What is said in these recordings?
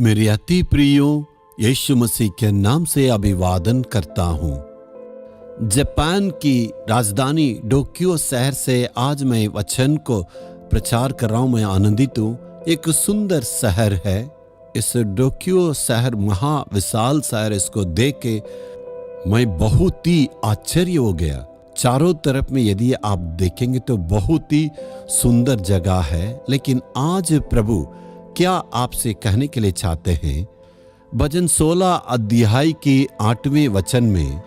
मेरे अति प्रियो, यीशु मसीह के नाम से अभिवादन करता हूँ। जापान की राजधानी टोक्यो शहर से आज मैं वचन को प्रचार कर रहा हूँ। मैं आनंदित हूँ। एक सुंदर शहर है। इस टोक्यो शहर महाविशाल शहर, इसको देख के मैं बहुत ही आश्चर्य हो गया। चारों तरफ में यदि आप देखेंगे तो बहुत ही सुंदर जगह है। लेकिन आज प्रभु क्या आपसे कहने के लिए चाहते हैं? भजन 16 अध्याय की 8वें वचन में,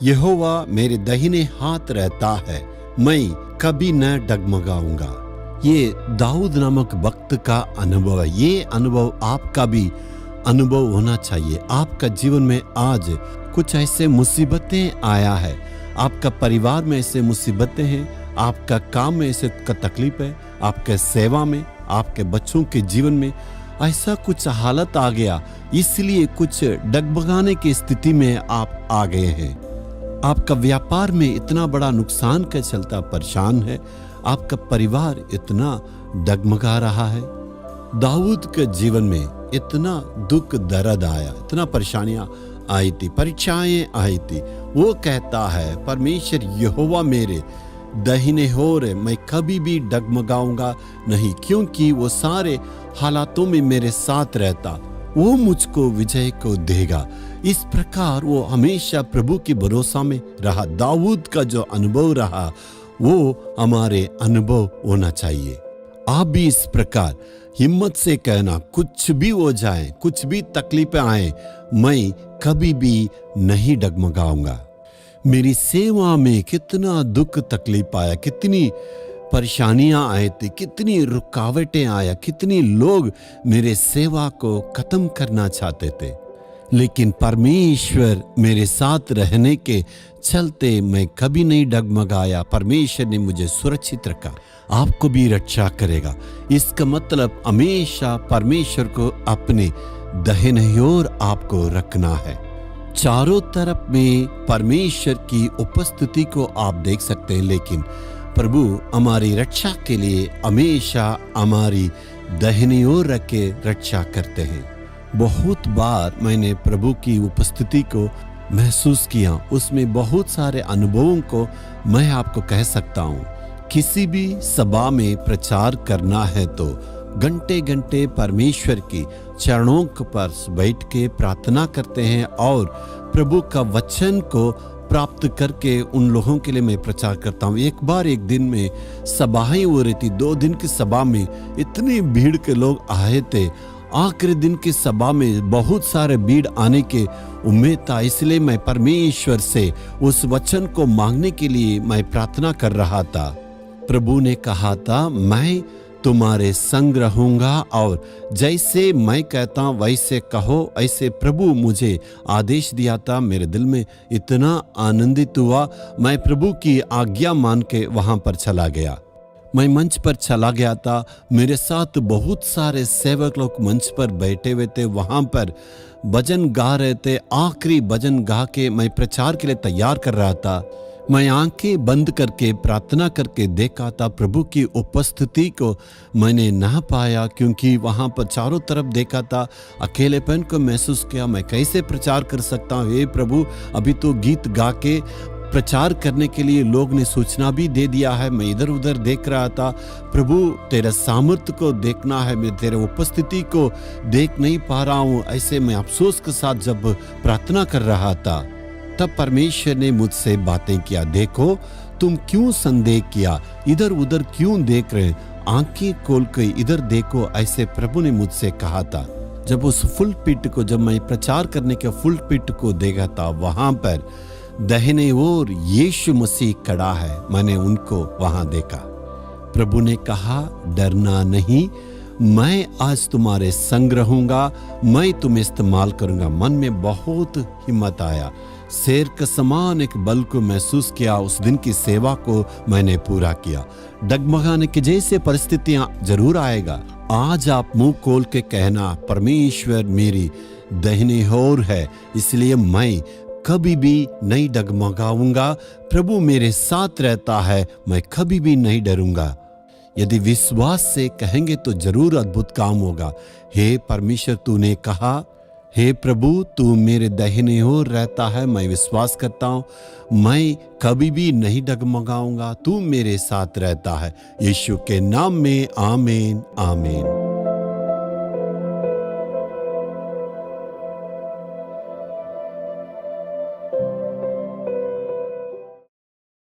यहोवा मेरे दाहिने हाथ रहता है, मैं कभी न डगमगाऊंगा। ये दाऊद नामक भक्त का अनुभव है। ये अनुभव आपका भी अनुभव होना चाहिए। आपका जीवन में आज कुछ ऐसे मुसीबतें आया है, आपका परिवार में ऐसे मुसीबतें हैं, आपका काम में ऐसे का तकलीफ है, आपके सेवा में, आपके बच्चों के जीवन में ऐसा कुछ हालत आ गया, इसलिए कुछ डगमगाने की स्थिति में आप आ गए हैं। आपका व्यापार में इतना बड़ा नुकसान का चलता परेशान है, आपका परिवार इतना डगमगा रहा है। दाऊद के जीवन में इतना दुख दर्द आया, इतना परेशानियां आई थी, परीक्षाएं आई थी। वो कहता है, परमेश्वर यहोवा मेरे दाहिने ओर है, मैं कभी भी डगमगाऊंगा नहीं, क्योंकि वो सारे हालातों में मेरे साथ रहता, वो मुझको विजय को देगा। इस प्रकार वो हमेशा प्रभु की भरोसा में रहा। दाऊद का जो अनुभव रहा वो हमारे अनुभव होना चाहिए। आप भी इस प्रकार हिम्मत से कहना, कुछ भी हो जाए, कुछ भी तकलीफें आए, मैं कभी भी नहीं डगमगाऊंगा। मेरी सेवा में कितना दुख तकलीफ आया, कितनी परेशानियां आए थी, कितनी रुकावटें आया, कितनी लोग मेरे सेवा को खत्म करना चाहते थे, लेकिन परमेश्वर मेरे साथ रहने के चलते मैं कभी नहीं डगमगाया। परमेश्वर ने मुझे सुरक्षित रखा। आपको भी रक्षा करेगा। इसका मतलब हमेशा परमेश्वर को अपने दाहिने ओर आपको रखना है। चारों तरफ में परमेश्वर की उपस्थिति को आप देख सकते हैं, लेकिन प्रभु हमारी रक्षा के लिए हमेशा हमारी दाहिनी ओर रख के रक्षा करते हैं। बहुत बार मैंने प्रभु की उपस्थिति को महसूस किया, उसमें बहुत सारे अनुभवों को मैं आपको कह सकता हूँ। किसी भी सभा में प्रचार करना है तो घंटे घंटे परमेश्वर की चरणों पर बैठ के प्रार्थना करते हैं और प्रभु का वचन को प्राप्त करके उन लोगों के लिए मैं प्रचार करता हूँ। एक दिन में सभाएं हो रही थी। 2 दिन की सभा में इतनी भीड़ के लोग आए थे। आखिरी दिन की सभा में बहुत सारे भीड़ आने के उम्मीद था, इसलिए मैं परमेश्वर से उस वचन को मांगने के लिए मैं प्रार्थना कर रहा था। प्रभु ने कहा था, मैं तुम्हारे संग रहूंगा और जैसे मैं कहता वैसे कहो, ऐसे प्रभु मुझे आदेश दिया था। मेरे दिल में इतना आनंदित हुआ, मैं प्रभु की आज्ञा मान के वहां पर चला गया। मैं मंच पर चला गया था, मेरे साथ बहुत सारे सेवक लोग मंच पर बैठे हुए थे, वहां पर भजन गा रहे थे। आखिरी भजन गा के मैं प्रचार के लिए तैयार कर रहा था। मैं आंखें बंद करके प्रार्थना करके देखा था, प्रभु की उपस्थिति को मैंने ना पाया, क्योंकि वहां पर चारों तरफ देखा था, अकेलेपन को महसूस किया। मैं कैसे प्रचार कर सकता हूँ? हे प्रभु, अभी तो गीत गा के प्रचार करने के लिए लोग ने सूचना भी दे दिया है। मैं इधर उधर देख रहा था, प्रभु तेरे सामर्थ्य को देखना है, मैं तेरे उपस्थिति को देख नहीं पा रहा हूँ। ऐसे मैं अफसोस के साथ जब प्रार्थना कर रहा था, तब परमेश्वर ने मुझसे बातें किया। देखो, तुम क्यों संदेह किया, इधर उधर क्यों देख रहे, आंखें खोल के इधर देखो, ऐसे प्रभु ने मुझसे कहा था। जब उस फुल पिट को, जब मैं प्रचार करने के फुल पिट को देखा था, वहां पर दाहिने ओर यीशु मसीह खड़ा है। मैंने उनको वहां देखा। प्रभु ने कहा, डरना नहीं, मैं आज तुम्हारे संग रहूंगा, मैं तुम्हें इस्तेमाल करूंगा। मन में बहुत हिम्मत आया, शेर के समान एक बल को महसूस किया। उस दिन की सेवा को मैंने पूरा किया। डगमगाने की जैसे परिस्थितियां जरूर आएगा। आज आप मुंह खोल के कहना, परमेश्वर मेरी दाहिने ओर है, इसलिए मैं कभी भी नहीं डगमगाऊंगा। प्रभु मेरे साथ रहता है, मैं कभी भी नहीं डरूंगा। यदि विश्वास से कहेंगे तो जरूर अद्भुत काम होगा। हे परमेश्वर, तूने कहा, हे प्रभु तू मेरे दाहिने ओर रहता है, मैं विश्वास करता हूँ, मैं कभी भी नहीं डगमगाऊंगा, तू मेरे साथ रहता है। यीशु के नाम में आमीन आमीन।